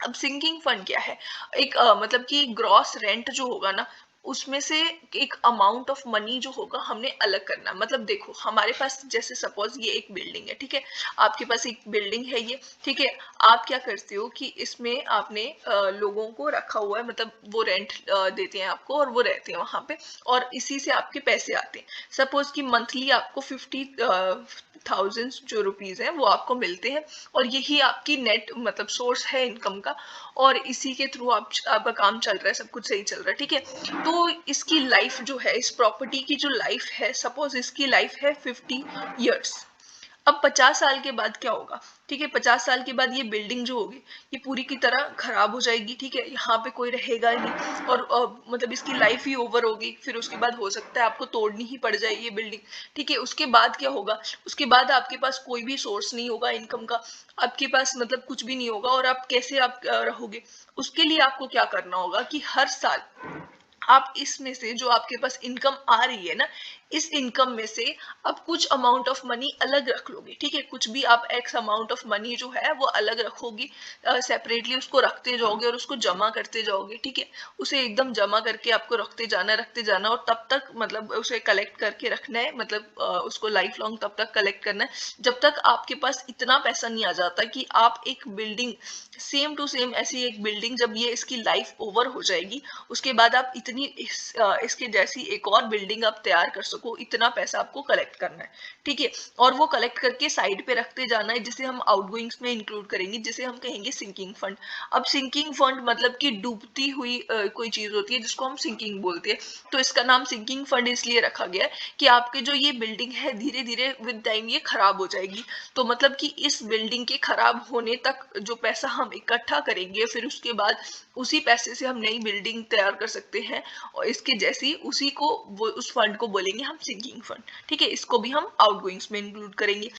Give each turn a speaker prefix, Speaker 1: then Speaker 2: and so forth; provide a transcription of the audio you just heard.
Speaker 1: अब sinking fund क्या है? एक मतलब कि ग्रॉस रेंट जो होगा ना, उसमें से एक अमाउंट ऑफ मनी जो होगा हमने अलग करना है। मतलब देखो, हमारे पास जैसे सपोज ये एक बिल्डिंग है, ठीक है, आपके पास एक बिल्डिंग है ये, ठीक है। आप क्या करते हो कि इसमें आपने लोगों को रखा हुआ है, मतलब वो रेंट देते हैं आपको और वो रहते हैं वहां पे, और इसी से आपके पैसे आते हैं। सपोज कि मंथली आपको 50,000 जो रुपीज है वो आपको मिलते हैं, और यही आपकी नेट मतलब सोर्स है इनकम का, और इसी के थ्रू आपका काम चल रहा है, सब कुछ सही चल रहा है, ठीक है। तो इसकी लाइफ जो है, इस प्रॉपर्टी की जो लाइफ है, सपोज इसकी लाइफ है 50 years। अब 50 साल के बाद क्या होगा? ठीक है, 50 साल के बाद ये बिल्डिंग जो होगी, ये पूरी की तरह खराब हो जाएगी, ठीक है, यहाँ पे कोई रहेगा नहीं, और मतलब इसकी लाइफ ही ओवर होगी। फिर उसके बाद हो सकता है आपको तोड़नी ही पड़ जाए ये बिल्डिंग, ठीक है। उसके बाद क्या होगा? उसके बाद आपके पास कोई भी सोर्स नहीं होगा इनकम का, आपके पास मतलब कुछ भी नहीं होगा, और आप कैसे आप रहोगे? उसके लिए आपको क्या करना होगा कि हर साल आप इसमें से जो आपके पास इनकम आ रही है ना, इस इनकम में से अब कुछ अमाउंट ऑफ मनी अलग रख लोगे, ठीक है। कुछ भी आप एक्स अमाउंट ऑफ मनी जो है वो अलग रखोगी, सेपरेटली उसको रखते जाओगे और उसको जमा करते जाओगे, ठीक है। उसे एकदम जमा करके आपको रखते जाना, और तब तक मतलब उसे कलेक्ट करके रखना है, मतलब उसको लाइफ लॉन्ग तब तक कलेक्ट करना है, जब तक आपके पास इतना पैसा नहीं आ जाता कि आप एक बिल्डिंग, सेम टू सेम ऐसी एक बिल्डिंग, जब ये इसकी लाइफ ओवर हो जाएगी, उसके बाद आप इतनी इसके जैसी एक और बिल्डिंग आप तैयार कर सको, इतना पैसा आपको कलेक्ट करना है, ठीक है। और वो कलेक्ट करके साइड पे रखते जाना है, जिसे हम आउटगोइंग्स में इंक्लूड करेंगे, जिसे हम कहेंगे सिंकिंग फंड। अब सिंकिंग फंड मतलब कि डूबती हुई कोई चीज होती है जिसको हम सिंकिंग बोलते हैं। तो इसका नाम सिंकिंग फंड इसलिए रखा गया है कि आपके जो ये बिल्डिंग है, धीरे धीरे विद टाइम ये खराब हो जाएगी। तो मतलब कि इस बिल्डिंग के खराब होने तक जो पैसा हम इकट्ठा करेंगे, फिर उसके बाद उसी पैसे से हम नई बिल्डिंग तैयार कर सकते हैं, और इसके जैसी उसी को वो उस फंड को बोलेंगे हम सिंकिंग फंड, ठीक है। इसको भी हम आउटगोइंग्स में इंक्लूड करेंगे।